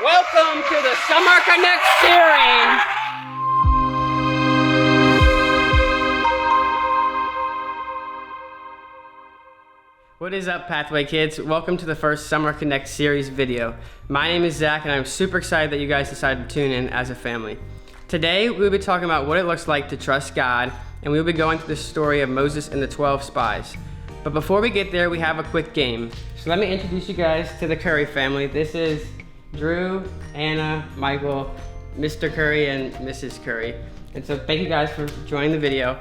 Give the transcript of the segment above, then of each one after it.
Welcome to the Summer Connect series. What is up, Pathway kids? Welcome to the first Summer Connect series video. My name is Zach and I'm super excited that you guys decided to tune in as a family. Today we'll be talking about what it looks like to trust God, and we'll be going through the story of Moses and the 12 spies. But before we get there, we have a quick game. So let me introduce you guys to the Curry family. This is Drew, Anna, Michael, Mr. Curry, and Mrs. Curry. And so thank you guys for joining the video.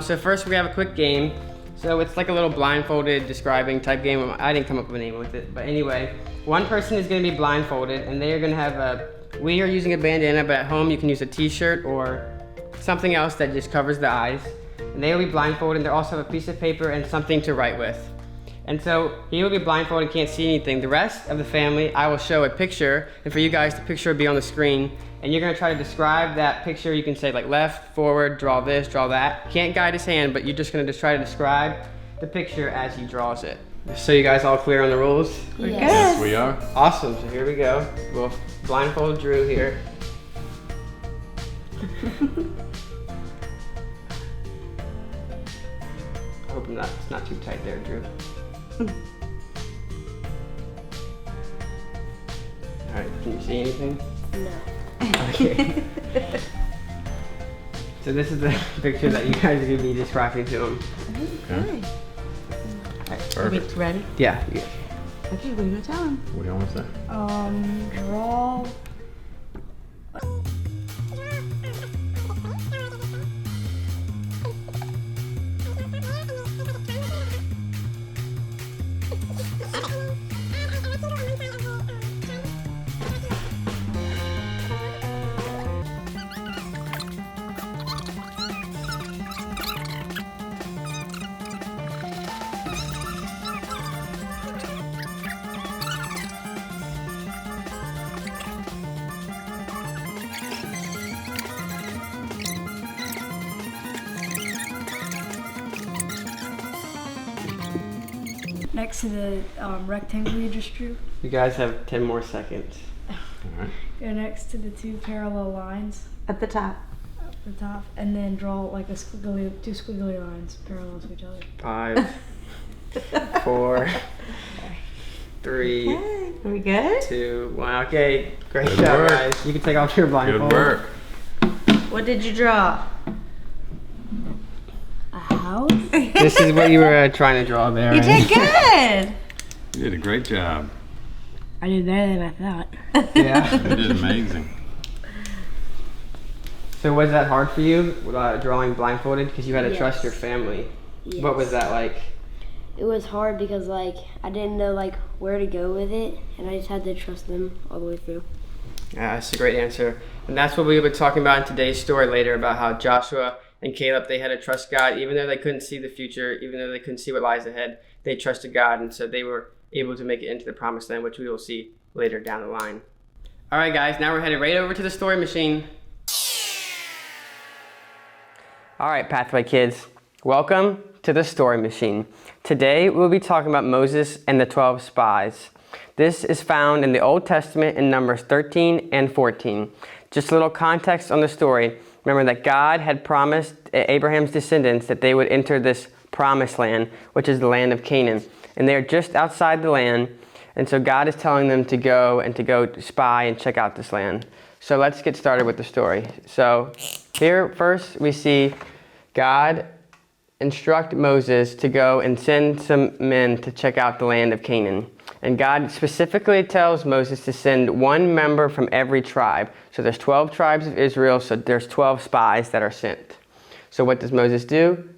So first we have a quick game. So it's like a little blindfolded describing type game. I didn't come up with a name with it, but anyway, one person is gonna be blindfolded and they are gonna have we are using a bandana, but at home you can use a t-shirt or something else that just covers the eyes. And they will be blindfolded and they also have a piece of paper and something to write with. And so he will be blindfolded, can't see anything. The rest of the family, I will show a picture, and for you guys, the picture will be on the screen. And you're gonna try to describe that picture. You can say like left, forward, draw this, draw that. Can't guide his hand, but you're just gonna just try to describe the picture as he draws it. So you guys all clear on the rules? Yes, we are. Awesome, so here we go. We'll blindfold Drew here. I hope it's not too tight there, Drew. Alright, can you see anything? No. Okay. So this is the picture that you guys are going to be describing to him. Okay. Perfect. Ready? Yeah. You Okay, what are you gonna tell him? What do you want to say? Draw. Next to the rectangle you just drew. You guys have 10 more seconds. Alright. Go next to the two parallel lines At the top. at the top, and then draw like two squiggly lines parallel to each other. 5, 4, 3, Okay, are we good? 2, 1. Okay, great Good job, work. guys. You can take off your blindfold. Good work. What did you draw? A house? This is what you were trying to draw there. You right? did good! You did a great job. I did better than I thought. Yeah. You did amazing. So was that hard for you, drawing blindfolded? Because you had to trust your family. Yes. What was that like? It was hard because I didn't know where to go with it, and I just had to trust them all the way through. Yeah, that's a great answer. And that's what we'll be talking about in today's story later, about how Joshua and Caleb, they had to trust God even though they couldn't see the future, even though they couldn't see what lies ahead. They trusted God, and so they were able to make it into the promised land, which we will see later down the line. All right, guys, now we're headed right over to the story machine. All right, Pathway kids, welcome to the story machine. Today, we'll be talking about Moses and the 12 spies. This is found in the Old Testament in Numbers 13 and 14. Just a little context on the story. Remember that God had promised Abraham's descendants that they would enter this promised land, which is the land of Canaan. And they are just outside the land, and so God is telling them to go spy and check out this land. So let's get started with the story. So here first we see God instruct Moses to go and send some men to check out the land of Canaan. And God specifically tells Moses to send one member from every tribe. So there's 12 tribes of Israel, so there's 12 spies that are sent. So what does Moses do?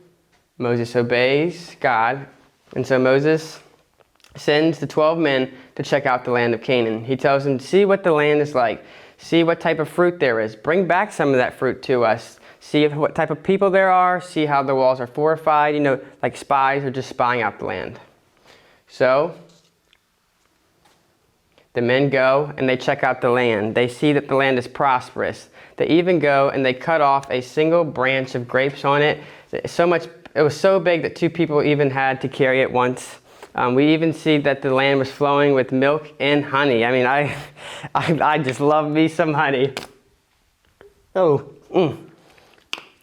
Moses obeys God. And so Moses sends the 12 men to check out the land of Canaan. He tells them, see what the land is like. See what type of fruit there is. Bring back some of that fruit to us. See what type of people there are. See how the walls are fortified. You know, like spies are just spying out the land. So the men go and they check out the land. They see that the land is prosperous. They even go and they cut off a single branch of grapes on it. It was so big that 2 people even had to carry it once. We even see that the land was flowing with milk and honey. I mean, I just love me some honey. Oh,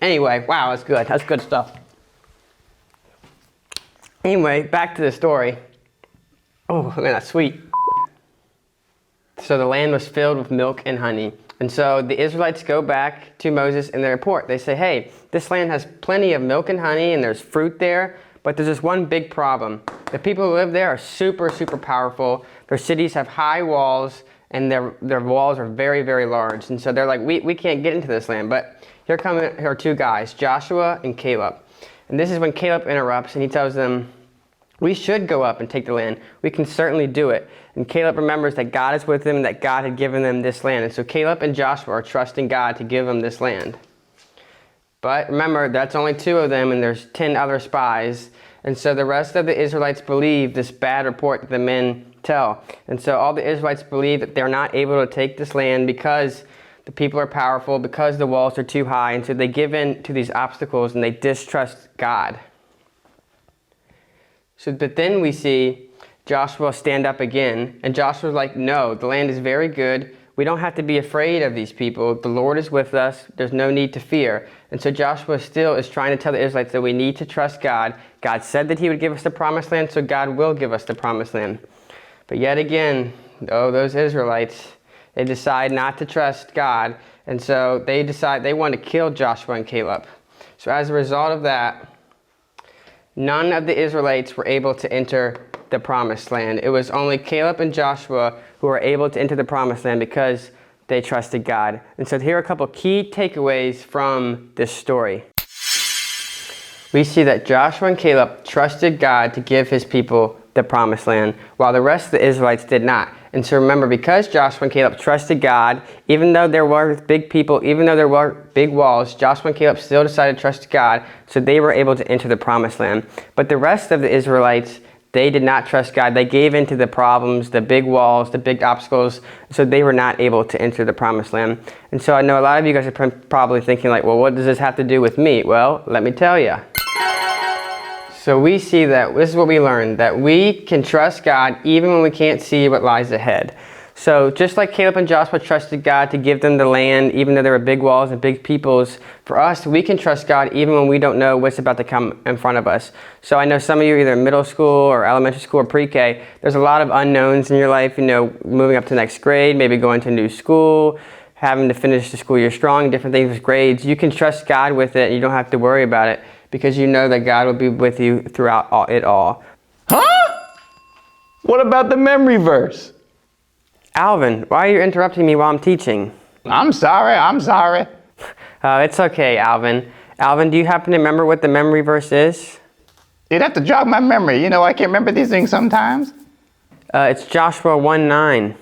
Anyway, wow, that's good. That's good stuff. Anyway, back to the story. Oh, look at that, sweet. So the land was filled with milk and honey. And so the Israelites go back to Moses and they report. They say, hey, this land has plenty of milk and honey and there's fruit there, but there's this one big problem. The people who live there are super, super powerful. Their cities have high walls and their walls are very, very large. And so they're like, we can't get into this land. But here are two guys, Joshua and Caleb. And this is when Caleb interrupts and he tells them, we should go up and take the land. We can certainly do it. And Caleb remembers that God is with him and that God had given them this land. And so Caleb and Joshua are trusting God to give them this land. But remember, that's only 2 of them and there's 10 other spies. And so the rest of the Israelites believe this bad report that the men tell. And so all the Israelites believe that they're not able to take this land because the people are powerful, because the walls are too high. And so they give in to these obstacles and they distrust God. But then we see Joshua stand up again, and Joshua's like, no, the land is very good. We don't have to be afraid of these people. The Lord is with us. There's no need to fear. And so Joshua still is trying to tell the Israelites that we need to trust God. God said that he would give us the promised land, so God will give us the promised land. But yet again, those Israelites, they decide not to trust God, and so they decide they want to kill Joshua and Caleb. So as a result of that, none of the Israelites were able to enter the promised land. It was only Caleb and Joshua who were able to enter the promised land because they trusted God. And so here are a couple key takeaways from this story. We see that Joshua and Caleb trusted God to give his people the promised land, while the rest of the Israelites did not. And so remember, because Joshua and Caleb trusted God, even though there were big people, even though there were big walls, Joshua and Caleb still decided to trust God, so they were able to enter the promised land. But the rest of the Israelites, they did not trust God. They gave in to the problems, the big walls, the big obstacles, so they were not able to enter the promised land. And so I know a lot of you guys are probably thinking like, well, what does this have to do with me? Well, let me tell you. So we see that, this is what we learned, that we can trust God even when we can't see what lies ahead. So just like Caleb and Joshua trusted God to give them the land, even though there were big walls and big peoples, for us, we can trust God even when we don't know what's about to come in front of us. So I know some of you are either in middle school or elementary school or pre-K. There's a lot of unknowns in your life, moving up to next grade, maybe going to a new school, having to finish the school year strong, different things with grades. You can trust God with it and you don't have to worry about it, because you know that God will be with you throughout it all. Huh? What about the memory verse? Alvin, why are you interrupting me while I'm teaching? I'm sorry. It's okay, Alvin. Alvin, do you happen to remember what the memory verse is? You'd have to jog my memory. I can't remember these things sometimes. It's Joshua 1:9.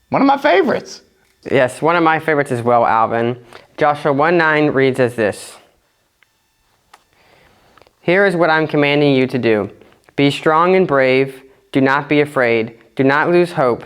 One of my favorites. Yes, one of my favorites as well, Alvin. Joshua 1:9 reads as this. Here is what I'm commanding you to do. Be strong and brave. Do not be afraid. Do not lose hope.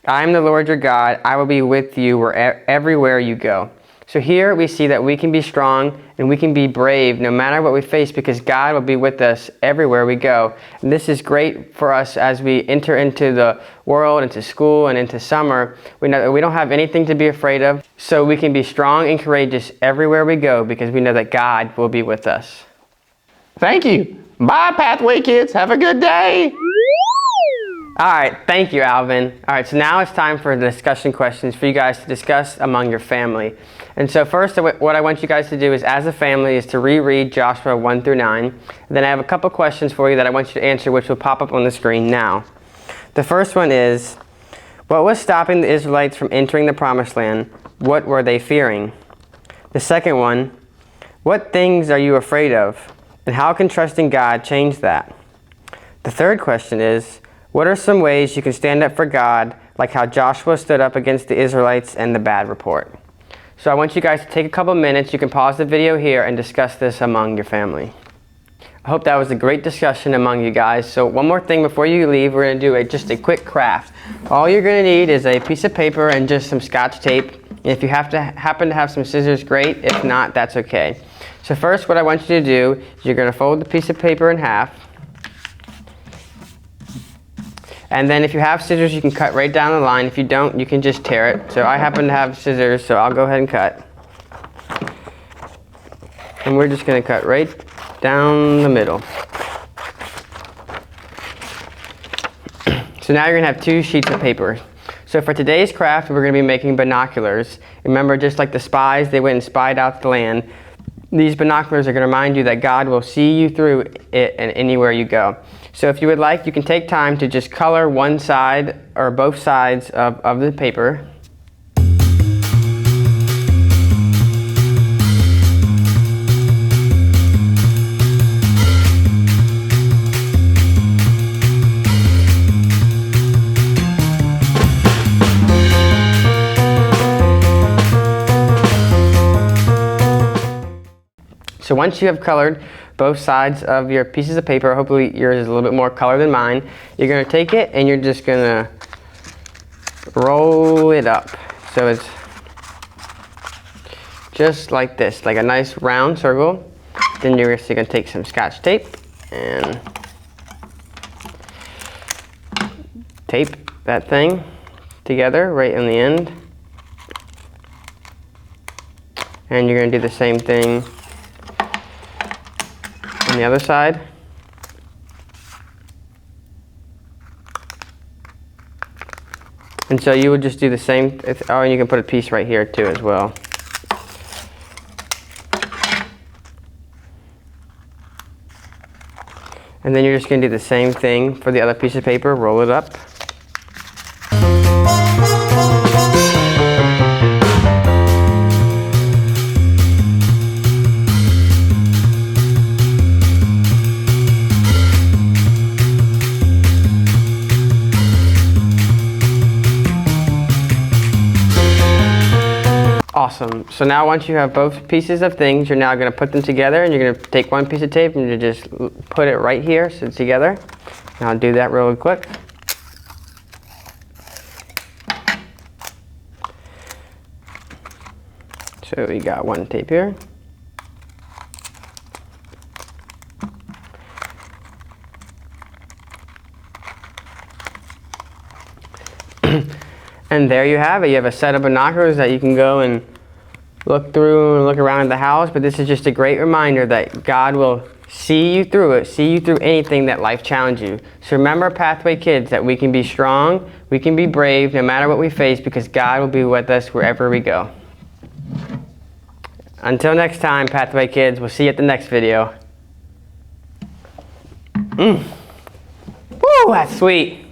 I am the Lord your God. I will be with you everywhere you go. So here we see that we can be strong and we can be brave no matter what we face, because God will be with us everywhere we go. And this is great for us as we enter into the world, into school, and into summer. We know that we don't have anything to be afraid of, so we can be strong and courageous everywhere we go because we know that God will be with us. Thank you. Bye, Pathway kids. Have a good day. All right, thank you, Alvin. All right, so now it's time for discussion questions for you guys to discuss among your family. And so first, what I want you guys to do is, as a family, is to reread Joshua 1-9. And then I have a couple questions for you that I want you to answer, which will pop up on the screen now. The first one is, what was stopping the Israelites from entering the promised land? What were they fearing? The second one, what things are you afraid of? And how can trusting God change that? The third question is, what are some ways you can stand up for God, like how Joshua stood up against the Israelites and the bad report? So I want you guys to take a couple minutes. You can pause the video here and discuss this among your family. I hope that was a great discussion among you guys. So one more thing before you leave, we're going to do just a quick craft. All you're going to need is a piece of paper and just some Scotch tape. And if you happen to have some scissors, great. If not, that's okay. So first, what I want you to do is you're going to fold the piece of paper in half. And then if you have scissors, you can cut right down the line. If you don't, you can just tear it. So I happen to have scissors, so I'll go ahead and cut. And we're just gonna cut right down the middle. So now you're gonna have 2 sheets of paper. So for today's craft, we're gonna be making binoculars. Remember, just like the spies, they went and spied out the land. These binoculars are gonna remind you that God will see you through it and anywhere you go. So if you would like, you can take time to just color one side or both sides of the paper. So once you have colored both sides of your pieces of paper, hopefully yours is a little bit more color than mine, you're gonna take it and you're just gonna roll it up. So it's just like this, like a nice round circle. Then you're just gonna take some Scotch tape and tape that thing together right in the end. And you're gonna do the same thing on the other side. And so you would just do the same, oh, and you can put a piece right here too as well. And then you're just gonna do the same thing for the other piece of paper, roll it up. Awesome. So now once you have both pieces of things, you're now going to put them together, and you're going to take one piece of tape and you just put it right here so it's together. And I'll do that real quick. So we got one tape here. And there you have it. You have a set of binoculars that you can go and look through and look around the house. But this is just a great reminder that God will see you through it, see you through anything that life challenges you. So remember, Pathway Kids, that we can be strong, we can be brave no matter what we face, because God will be with us wherever we go. Until next time, Pathway Kids, we'll see you at the next video. Woo, that's sweet.